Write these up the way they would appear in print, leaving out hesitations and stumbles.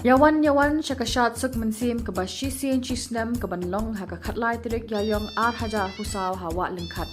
Yawan syakashat suk mensim ke bashisin chisnam ke banlong ha ka khatlai tirik yayong 8,000 pusaw hawa lengkhat.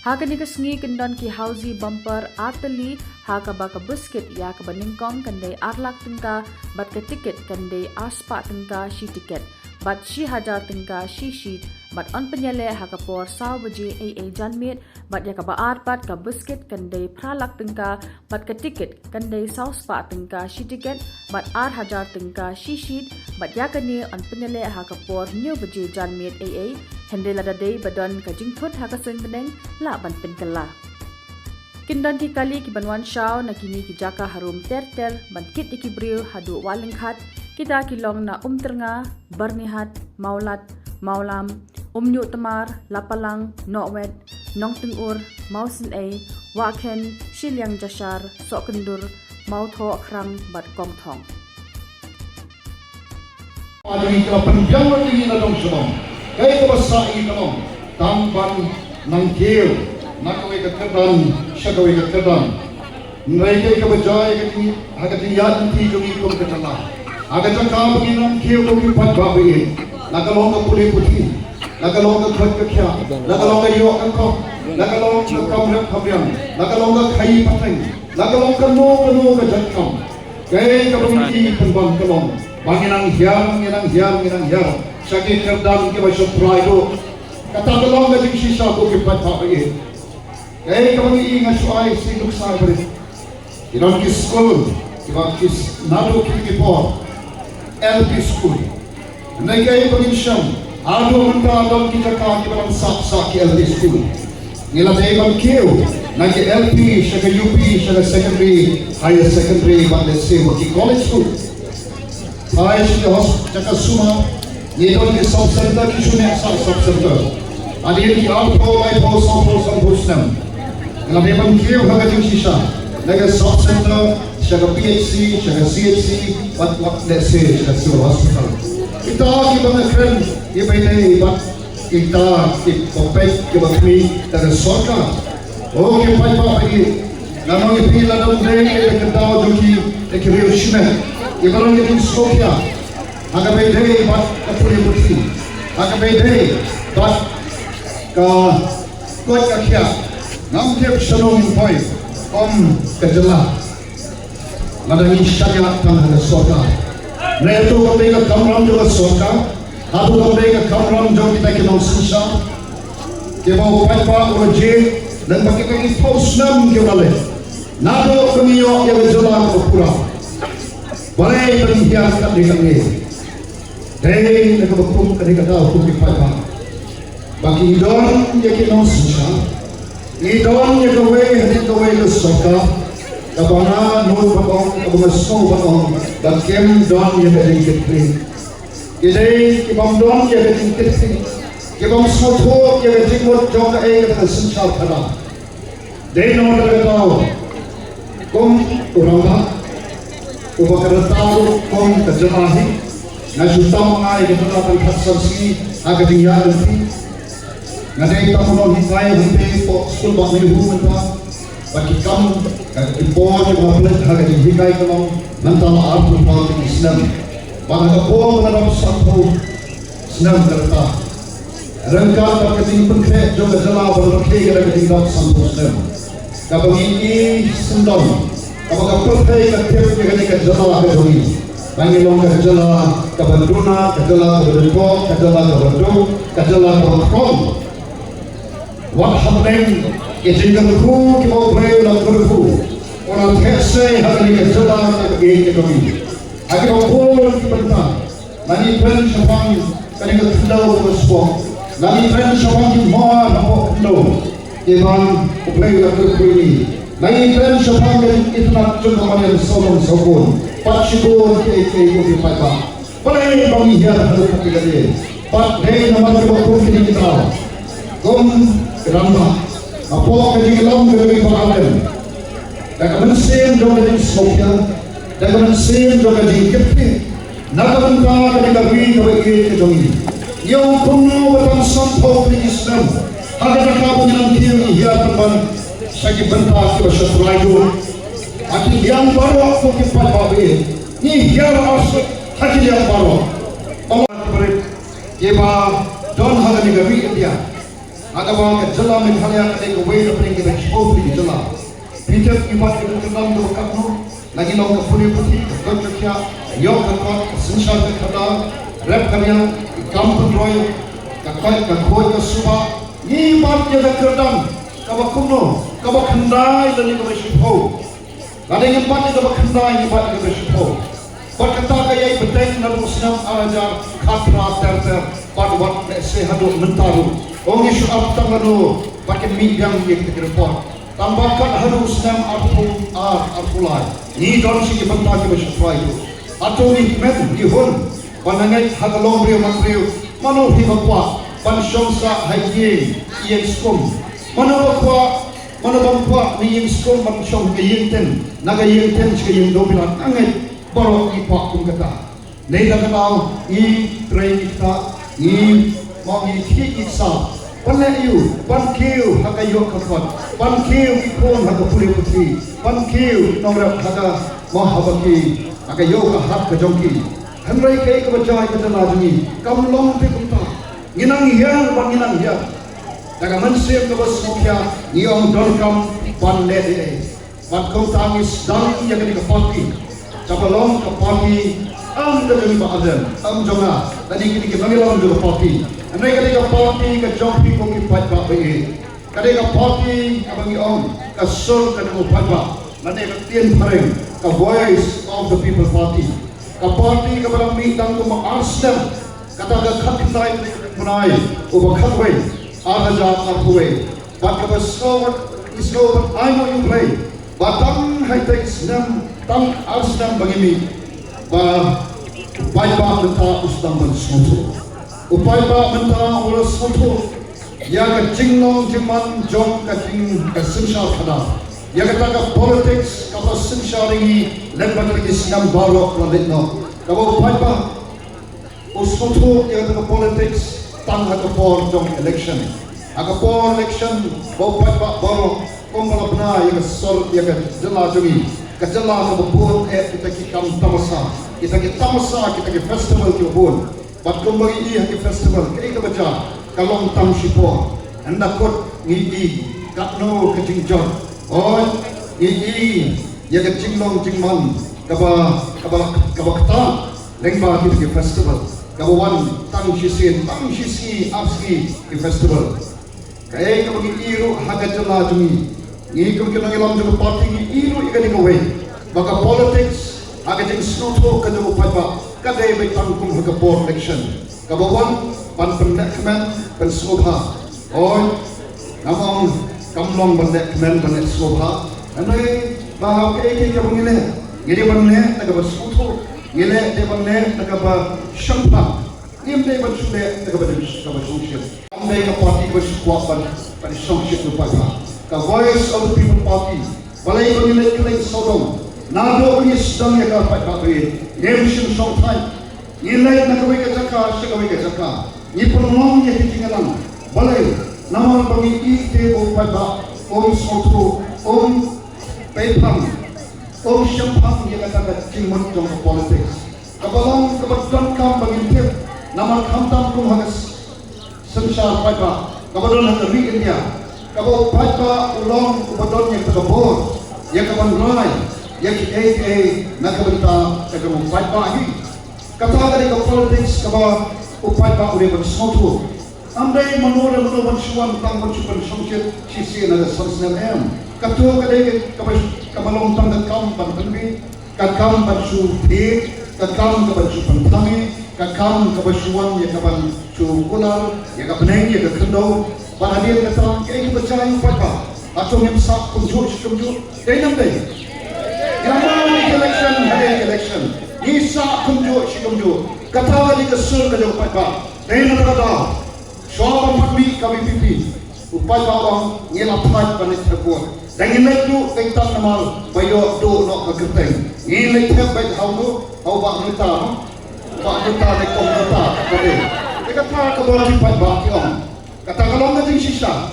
Ha ka ni kesngi kendon ki hausi bumper ateli ha ka baka biscuit ya ka baningkong kandai arlak tengka bat ka tiket kandai aspa tengka shi tiket bat shi hajar tengka shi sheet bat on penyele ha ka por saw baje AA janmit bat ya ka baat bat ka biscuit kandai pralak tengka bat ka tiket kandai saw spa tengka shi tiket bat ar hajar tengka shi sheet bat ya ka ni on penyele ha ka por new baje janmit AA hendela dadai badon ka jingthut ha ka sen beneng la ban pen kala kindan ki kali ki banwan shaw na kini ki jaka harum ter ban kit iki briu hadu walengkhat kita kilong na ternga barnihat maulat maulam nyu tamar lapalang nowet nong tengur mausin ai waken shilyang jashar sokendur mautho krang bat kong thong Adami ka panjang tingin na dong sumong kay kabasa inom tamban ng kiyo nakaway kakedan siya kaway kakedan nray ka bajay kati hagati yad ti jumi kom katala agata ka paginang kiyo ko ki patbabi nakalong ka puli puti nakalong ka khat ka kya nakalong ka yo ka ko nakalong ka kamra kamryang nakalong ka khai pateng nakalong ka no ka jatkam kay kabunti panbang kalong banginang hiyam sakit kerdam ke basyo praido katagalong ka jing sisa ko ki patbabi kay kabangi nga suay sinuk sa bari inon ki school iba ki nado ki por LP school nay kay pagin ado man ka adom kita ka ki balang sak LP school nila day bang kiyo na ki LP siya ka UP siya ka secondary higher secondary but let's say what ki college school ay siya siya ka suma nito ki sub center ki sunya sa sub center adi ki auto ay po sampo nam nila day bang kiyo haga jing sisa naga sub center siya ka PHC siya ka CHC but what let's say siya ka civil hospital kita ki mga friend iba kita ipopek kibakmi dari sorka oh ki pai pa pagi namang ipila daw day kadaw duki ekriyo shime ibarang ni Skopje aga bay day bat kapuli puti aga bay day bat ka kot ka kya nam kep shalom boy kajala madani shaya tan sorka Neto kami ka kamram juga sorka, atu kami ka kamram jauh kita kenal sisa, kita mau papa uji dan pakai kaki paus nam kita le, nado kami yo yang jalan berpura, boleh berhias kami kami, deh nak berpura kami kata kami papa, bagi idon yang kenal sisa, idon yang kawai ke sorka. Kabana nur bakong kabumaso bakong bagkem don ya beding kitri idei kibam don ya beding kitri kibam sotho ya beding mot jong ai ka sinchal thara dei no daw kom uranga ubakarataw kom kajamahi na jutam ai ka tan khasansi agading yaanti ngadei tamunon hikay hunte po sul ba ni humanta bagi kamu impor yang beraplet harga dihikai kalau nanti arti politik Islam bagi kapol mengenai satu Islam kereta rengkar bagi pengkret juga jelas berlebih dari tingkat satu Islam kalau ini sendal kalau kapol kai kerja dengan kejelas berdui bagi long kejelas kebanduna kejelas berdua kejelas berdu kejelas berkom wat hamleng Ijinkan ku kita boleh lakukan ku orang kese hari ini jalan ke kami. Agar orang kita nani pen syafang kami ketendau bersuah. Nani pen syafang semua nampak ketendau. Iman boleh lakukan ku ini. Nani pen syafang itu nak cuma mana solong sokon. Pacibun ke ku papa. Boleh bagi dia harus kita dia. Pat deh nama kita kita. Kom kerana Apo kajilang dari pengalaman, dan kemensian juga dari Skopje, dan kemensian juga dari Kepri, naga ketika beri kejogi, yang penuh dengan sampah Islam, ada kamu yang kiri ia teman segi bentak kita selalu, aki yang baru aku kipat babi, ni yang asal Hakil yang baru. Allah beri jeba don hagani gawi India. Agama ke jela Meghalaya ke ke way opening ke show di jela. Peter ibat ke dalam do kapno lagi long ke puri putih ke kerja yo ke kot sinsha ke khada rap kalian kampung roy ke koi ke suba ni bat ke kerdan kaba kuno kaba khandai dan ke shipo. Ada yang bat ke khandai bat ke shipo. Bat kata kaya beteng na muslim ajar khatra terter bat wat se hadu mentaru. Ongi syu'ab tangano pakai midang yang terkepot. Tambahkan harus nam arpulai. Ni don si banta ke bersyukur itu. Atau ni men dihun. Panangai hagalong brio makbrio. Mano hibakwa. Pan syongsa hayi yen skum. Mano bakwa. Mano bangkwa ni yen skum pan syong ke yen ten. Naga yen ten si yen dominan. Angai borok ipak kum kata. Neida kenal i train kita i mongi ki iksa panle yu pan kiu hakayo kakot pan kiu ikon hakapuri putri pan kiu nongra haka mahabaki hakayo ka hak ka jongki hanrai kai ka bajai ka lajni kamlong te kunta nginang hiang pan nginang hiang daga mansem ka bas mokya niong don kam pan le de pan kom tangis dang ya ka party kabalong ka party dari bahagian jonga tadi kita mengilang dulu party. Andai ketika party ke jompi kau kipat bak bayi. Ketika party abangi on ke sur ke demo patba. Nanti ke tian paring ke voice of the people party. Ke party ke barang mitang ke mengarsam kata ke katinai menai ubah katway arhaja arhuwe. Bat ke besar iskau I know you play. Batang hai teks nam tang arsam bagi mi. Upay ba menta usdang bersuatu. Upay ba menta bersuatu. Ya ke jinglong jiman jom ke jing ke sinsha kada. Ya ke taka politics kapa sinsha ringi lembat lagi sinam barok landetno. Kapa upay ba uskutu ya ke politics tang hakapor jom election. Hakapor election ba upay ba barok kong pernah ya ke sor ya ke jela jogi. Kejala membuat kita kikam tamasa, kita tamasa, kita festival kibun. Bat kembali ini haki festival, kita baca kalong tam sipo, anda kot ngigi, katno kejingjot, oh ngigi, ya kejinglong jingman, kaba kata, lengba kita festival, kawan tang sisi abski festival. Kaya kami iru haga jala jumi. Ni kau kena ngilam juga parti ni iru ikan ni kawai. Maka politics agak jadi snoto kerja upai pak. Kadai baik tanggung harga board election. Kabawan pan pendekmen pen sobha. Oh, namang kamlong pendekmen pen sobha. Andai bahau ke kau mengile. Jadi mana nak kau snoto. Ngile de mana nak kau syampa. Nim de mana sudah nak kau syampa. Andai kau parti kau suka pan syampa upai pak. The voice of the people party. Balai pemilih keleng sodong. Nado punya sedang yang dapat pakai. Nation song time. Nilai nak kawai kejaka, sekawai kejaka. Ni penolong yang ditinggalan. Balai nama pemilih ite pada soto, pepang, syampang yang kata cingmut jong politics. Kabalong kebetulan kam bagi tip. Nama kamtam kum hagas sensar pada. Kabalong nak ri India. Kalau pada ulang kebetulan yang terkebur, yang kawan rai, yang AA nak kebetulan yang kawan pada lagi. Kata dari politics kalau upai pada udah bersuatu. Andai menurut mensuan tang mensuan songsit sisi ada sensenam. Kata kadai kabalong tang kam pantenbi, kakam bersu ti, kakam bersu pantangi, kakam bersuan yang kawan su kular, yang kapan yang kendau. Pada dia kata, kita percaya apa? Atau yang sak kunjung, dia nampak. Yang election, hari election. Ni sak kunjung. Kata dia kesel kerja apa? Dia nak kata, soal pembi kami pipi. Upaya bawang nyelamat panik terbuat. Dan ini tu kita nama bayo do nak kerteng. Ini kita baik hau bak nuta, dek komputer. Dia kata kalau kita baik yang kata kalau nak jadi sisa,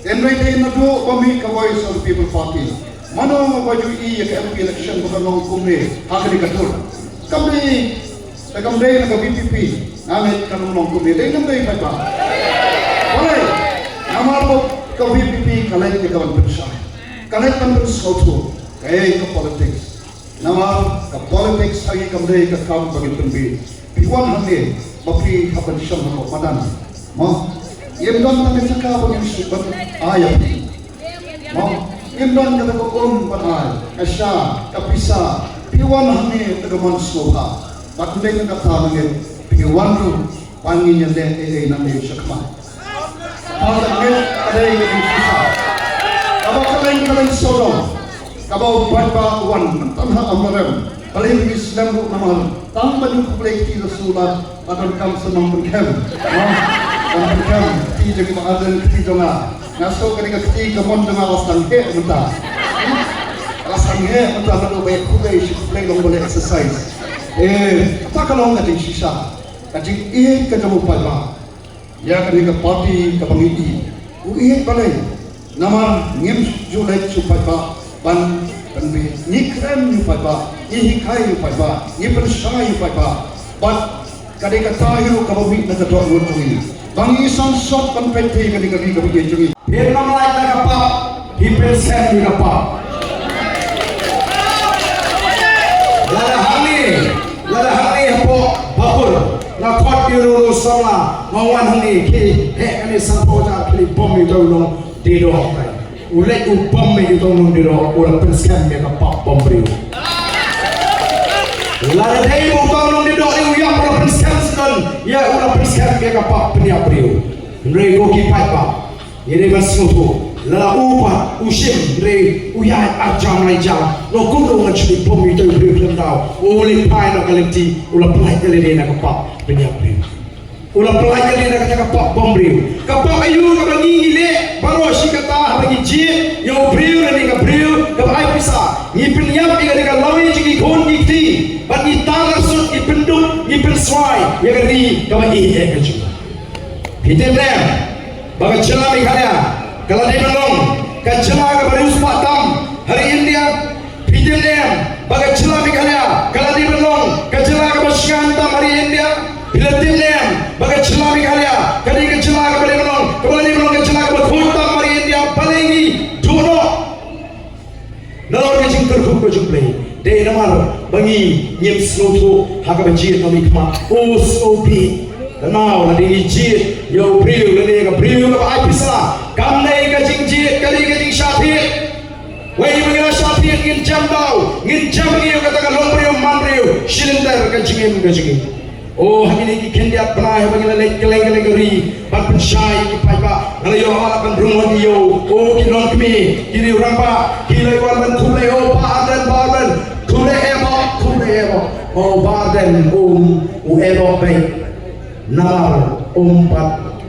NRT nado kami kawai South People Party. Mana baju i yang MP election bukan long kumne, hak dikatur. Kami Tekam day na BPP, ngamit kanong kumite ng day pa ba? Wala. Namal mo ka BPP kalay ka kawan pensya. Kalay ka pensya to. Kaya ka politics. Namal ka politics ay kamday ka kam bagi pembi. Piwan handi mapi hapan siyang mga padan. Mo, yemdon na kita ka bagi subat ayat. Mo, yemdon na kita kukum panay. Kasya, kapisa, piwan handi tagaman soha. Bakundai na kata mangin piwan ru pangin yan deh nang yung sakma. Pagkakit aday yung isa. Kabaw kalay sodom. Kabaw barba wan tanha amarem. Paling Islam ru namal. Tang baju kuplay kita sulat akan kam senang berkem. Berkem ti jadi maadan ti jonga. Ngaso ketika ti kamon dengan alasan ke mentah. Alasan ke mentah lalu baik kuplay long boleh exercise. Tak kalau ngating sisa, ngating kajamu palma, ya ketika parti kapangiti, balai, nama ngem julai supaya ban penbi, ni krem supaya, ni hikai supaya, ni persai supaya, ban ketika tahu kapangiti nak doa ngurungi, bangi sansot penpeti ketika kapangiti. Vietnam lain nak apa, hipersen nak apa. Lada hari hapo bahur na kot biru sama mawan hani ki kani sampo ja kli bom itu long dido kai ulek bom itu long dido ulah perskan me ka pop bom brio lada dai mo tong long dido ya ulah perskan sekon ya ulah perskan me ka pop pnia brio rei go ki pai pa yere masmutu lala upa ushim re uyai ajam lai jam no kundo ngachli bom itu brio kendau uli pai na kalenti ulah pelai kali na kapak penyak brio ulah pelai kali na kapak bom brio kapak ayu ka bangi ile baro si kata bagi ji yo brio ni ka brio ka ai pisa ni penyap ni ka lawi ji gon ni ti bagi tangar sut ni penduk ni perswai ya kali ka bagi ka ju hitem nem baga chela mi khalya kalau dia belum kacela ke baru sepatam hari India hidup dia bagai celah mikalnya kalau dia belum kacela ke Baskantam hari India hidup dia bagai celah mikalnya kalau dia kacela ke baru belum kalau dia belum kacela ke Baskantam hari India paling ini dono nalor ke jingkar ke jumpai dia namar bangi nyem slotu haka bajir kami kema OSOP now lagi jit yo brio lagi ka brio ka ai pisa kam nei ka jingjit kali ka jing syafir wei mengira syafir ngin jam dau ngin jam ni kata ka long brio man brio silinter ka jingim oh hari ni kendia pernah bagi la keleng ri ban pensyai ki pai ba ngala yo ala ban rumah yo oh ki non kemi kiri rampa kile wan ban thule oh baden thule ebo oh baden ebo baik Namar umpat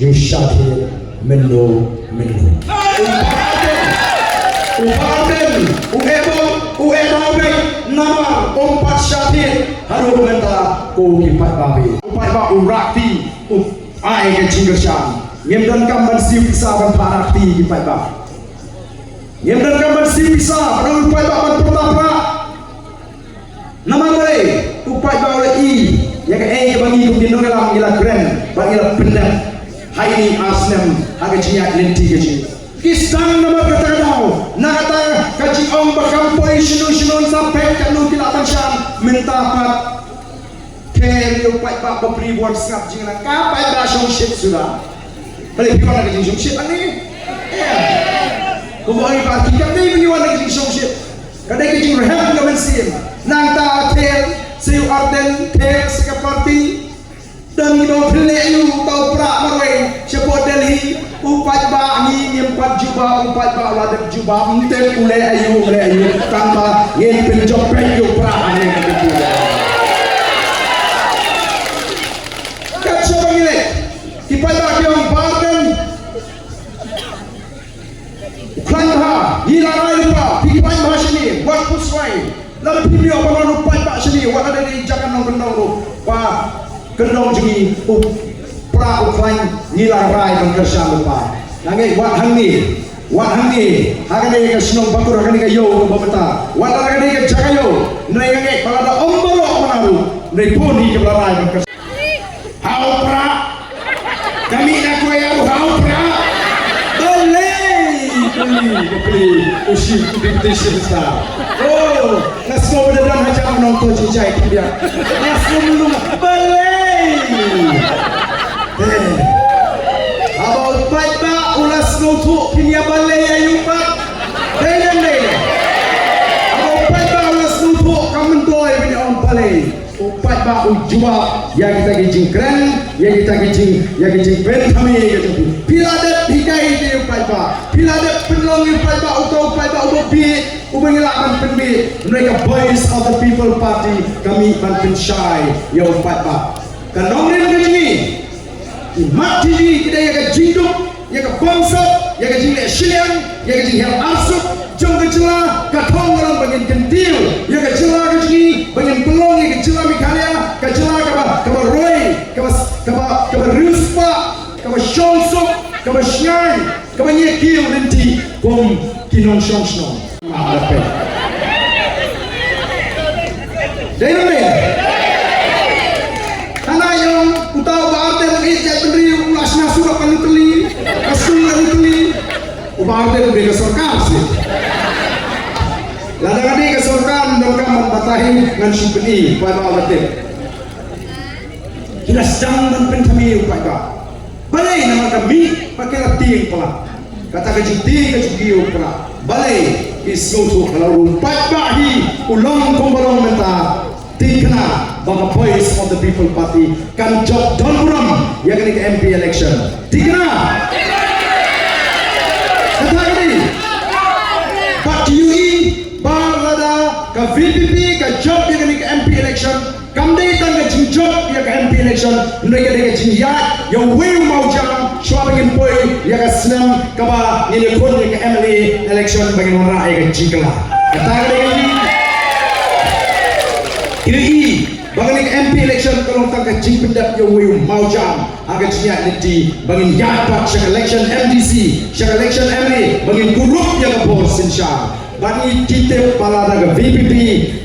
Jusyafir mendo umpaten uebobek namar umpat syafir haru menta ko kipat babi upai ba urakti ai ke jinggershan ngem kamban si bisa ban parakti kipat ba ngem kamban si bisa ban upai ba ban pertapa namar le upai ba le i ya ke bagi kubino dalam ila keren bagi ila pendek hari ini asnem agak ciak lenti kecil kisang nama kata kau nak kata kaji om bakampoi sinu sampai kalau tidak tansam minta pat keri upai pak beri buat skap jingan kapai berasong shit sudah balik pion lagi jing shit ani kau boleh pak kita ni pion lagi jing shit kadang jing rehat dengan sim nang ta tel Siu Arden Tek Sekeparti dan hidung pelek you tau perak marway sepot Delhi upat ba ni nyempat jubah upat ba ladek jubah mungkin ulai ayu tanpa ngin penjopek you perak ane gitu kat siapa ngile ipat ba kiong Barden Klantha hilang air ba pikipan bahasa ni buat puswai lalu video apa lupa tak sini wala ada di jangan nong kendong tu pak kendong jengi pra ukrain nila rai dan kerja lupa nanti wat hang ni hakan ni ke senong batur hakan ni ke yo bapeta wat hakan ni ke jagayo nai ngai kalau ada om baru menaru Reponi kebelalai berkas. Hau pra, kami nak kau yang hau pra. Beli, usi competition besar. Oh, nasko berdalam macam menonton cincai dia. Nasko belum beli. Abang baik ba ulas nutuk pinya beli ayu pak. Deh. Abang baik ba ulas nutuk kamen toy pinya on beli. Upat ba ujua yang kita gijing keren, yang kita gijing ben kami gitu. Bila ada hikai dia upat ba, bila ada penlong upat ba utau upat ba ubi, ubengelakan penbi. Mereka voice of the people party kami banten shy ya upat ba. Kanongren kami, imat jadi kita yang kejinduk, yang kebangsat, yang kejing Shiliang, yang kejing hel arsuk. Jom kecela, katong orang bagian kentil, yang kecela kecil, bagian pelong, yang kecela mikalia, kecela kaba Roy, kaba Ruspa, kaba Shonsok, kaba Shnai, kaba Nyekil nanti, kom kinong Shonsong. Maaf apa? Jadi karena yang utau berarti lagi jadi beri ulas nasi akan teli, asul akan teli, berarti beri kesorkan sih. Ladang ini kesorkan mereka membatahi dengan syubni pada awal kita sedang dan kami upaya. Balai nama kami pakai latih pula. Kata kejuti kejuti pula. Balai isnutu kalau rumpat bahi ulang pembalong menta tikna bangga voice of the people party kan job don buram yang ini ke MP election. Tikna. Kata ini. But you ke VPP, ke job yang ke MP election, kami datang ke job yang ke MP election, mereka dengan jinjat, yang weu mau jam, siapa yang poi, yang ke senam, kaba ini pun yang ke MLA election bagi orang rakyat ke jingkla. Kata ini, bagi ke MP election kalau tak ke jing pendap yang weu mau jam, agak jinjat nanti bagi jabat syak election MDC, syak election MLA, bagi grup yang ke bos insya. Bagi kita pala daga VPP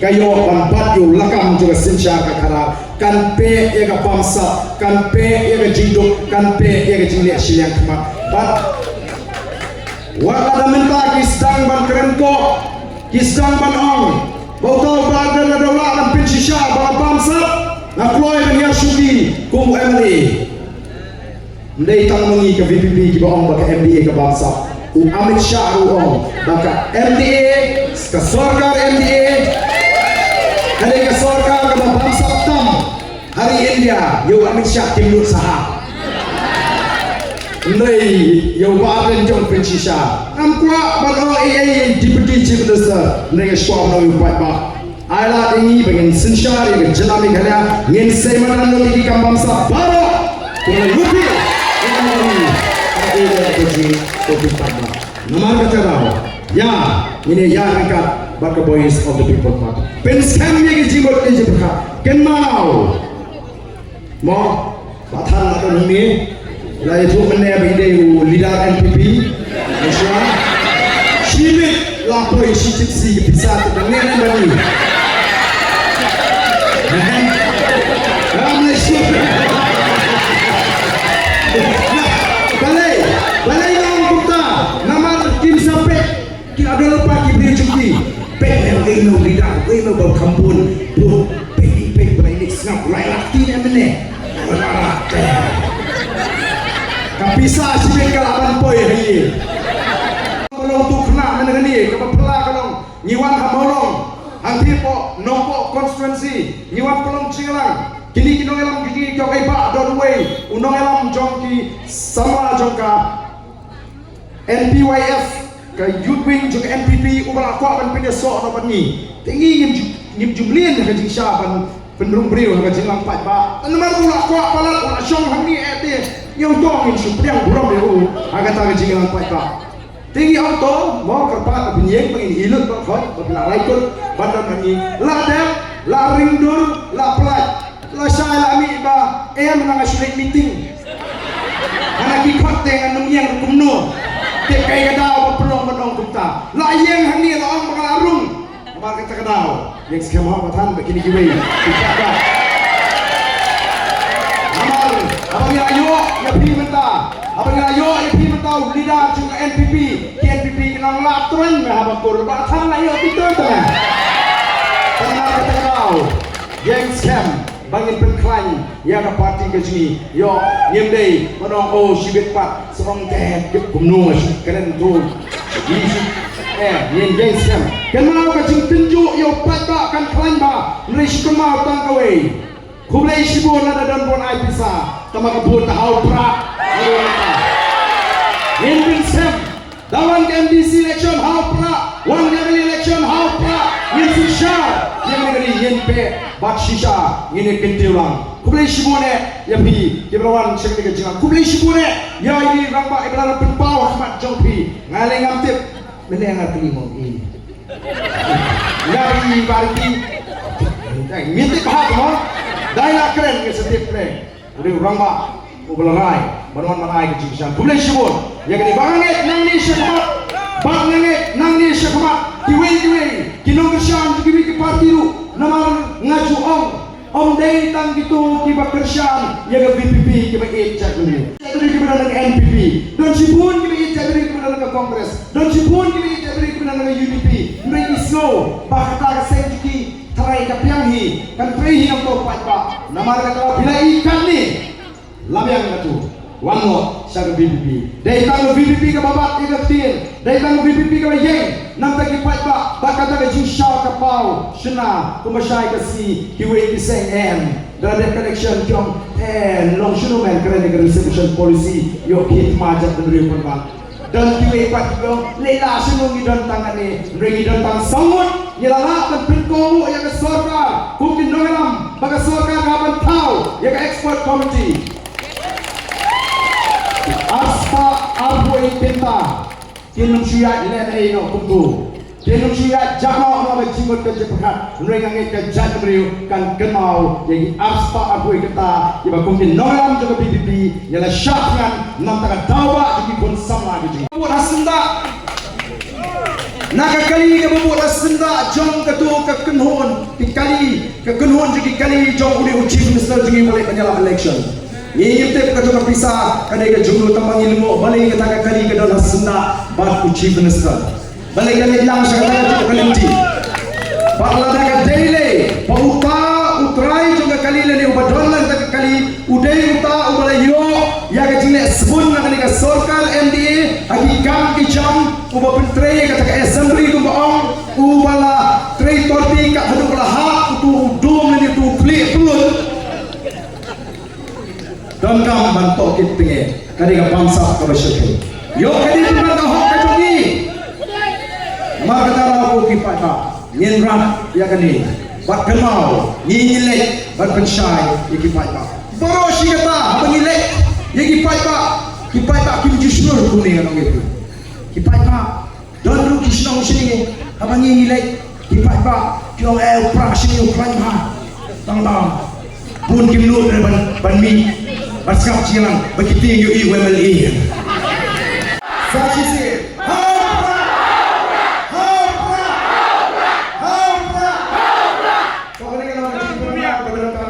kayo panpat yu lakam juga sinsya kakara kan pe ya ka pamsa kan pe ya ka jinduk kan pe ya ka jingli asyiliang kemak bat wala da menta kisdang ban kerenko kisdang ban ong bautau badan na dawla dan pinsisya bala pamsa na kloy dan yashugi kum MLA ndai tang mengi ka VPP ki ba ong baka MDA ka bangsa Amit Shah ruang baka MDA ke sorkar MDA hari ke sorkar ke bangsa tam hari India yo Amit Shah timur sahab ndai yo baden jong prinsisa am kwa balo AA deputy chief minister ndai shwa no yo pa ala ini bagian sensyar yang jelami kaya ngin semanan no di bangsa baro dengan lupi Nama kata tahu, ya ini ya mereka baka voice of the people part. Pensam yang jibot ini berkah, ken mau bathan atau ini, lah itu mana bide leader NPP, Malaysia, sibuk lapor sibuk si bisa dengan bani. Malaysia. Balai orang kita nama tim sampai kita ada lupa kita cuci pek yang lidah yang berkampun bu pek berani snap layak tidak benar orang kapisa sih kalaban poi hari kalau tu kena mana ni kalau pelak kalau nyiwan hamolong hanti po nompo konstituensi nyiwan pelong cingalang kini kinong elam kini kau iba Donway unong elam jongki sama jongka NPYF ke Youth Wing juga NPP ubah aku akan pindah sok apa ni tinggi ngim jumlian ke jing syaban penderung beriu ke jing lampat ba teman ulah aku apalah ulah syong hangi ete yang dong ngim supriang buram beru agak tak jing lampat ba tinggi auto mau kerpat penyeng pengin hilut berkhot berlarai kun badan hangi ladang la ringdur la pelat la syai la mi ba menang sulit meeting anak ikut dengan yang kumno Tekai kadau pelong menong kita. Layang hani laong mengalarung. Apa kata kadau? Yang sekarang apa tan begini kiwe. Kita apabila yo ya pi menta apabila yo ya pi menta leader juga NPP KNPP kenang latren haba kur ba thang la yo pitur ta tanah kau yang scam bangin berkelain ya ka parti ke sini yo ngem dei monong o sibet pat serong teh ke kumnu keren tu yang scam kan mau ka jing tunjuk yo pat ba kan kelain ba nri sikma tang kawe kublai sibu na dan bon ai pisa tama ka buat hau pra yang scam dawan MDC election hau pra one level election hau pra yang sisha yang negeri yang pe bat shisha ini kentiulang kublai shibune ya pi keberawan sekali kejingan kublai shibune ya ini ramba iblara penpaw ahmad jongpi ngaleng amtip meneng kelima ini ngari barki minta bahag mo dahil keren ke setiap pre udah ramba ubelarai baruan manai kejingan kublai shibun ya kini banget nang ni syakmat banget nang ni syakmat kiwe kinong kesyam kiwi ke parti ru namar ngaju om day tang gitu kiba kersyam ya ke BPP kiba ejak dulu jadi kiba nang NPP don sibun kiba ejak dulu kiba nang kongres don sibun kiba ejak dulu kiba nang UDP mereka isno bahata ka senjiki tarai ka pianghi kan prehi nang to pa namar ka bila ikan ni labyang na tu wango sa BPP day tang BPP ka babat ikaptin day tang BPP ka yeng nam tagi pat ba bakata ka jisha ka pau shna kumashay ka si kiwe kiseng en dala connection kyong long shunu men kare ne reception policy yo kit majat dre pon ba dan kiwe pat yo lela shunu ngidon tangane ngidon tang sangut yelala kan pinko ya ka sorkar kukin nolam baga sorkar ka ban tau ya ka expert committee aspa arboi penta kinung suya ile no kumbu kinung suya jama no ba jimot ke jepakat mereka ngai jat beriu kan kenau yang aspa arboi kata iba kumkin nolam juga BPP yala syafyan nam taka dawa di pun sama gitu buat asenda naga kali ke buat asenda jong ketu ke kenhon kali ke kenhon jadi kali jong uli chief minister jadi boleh penyala election ini tip kata kapisa kadai ke jumlah tambang ilmu balik kata kali ke dalam senda bat chief minister balik kali lang sa kata kalimti bakla daga daily pauta utrai juga kali leni ubadon lang tak kali udai uta ubalayo ya ke jine sebun nak ni ke sorkal MDA agi kam ki jam uba pentre kata ke assembly tu baong ubala tre torti ka hadu bala ha tu dom ni tu klik tulun dan kam bantok kit pinge kadi ka bangsa ka basyuk yo kadi tu ka hok ka jogi mar kata ra ko ki pata nyen rat ya kani bat kenau nyilek bat pensyai iki pata boro si kata pengilek iki pata kim jisnur kuning anong itu ki pata dan ru kisnau sini apa nyilek ki pata tiong operasi ukrain ha tang pun kim lut ban mi Baskap silang begitu yang UI WMLE. Saksi sih. Haupra. Pokoknya kalau ada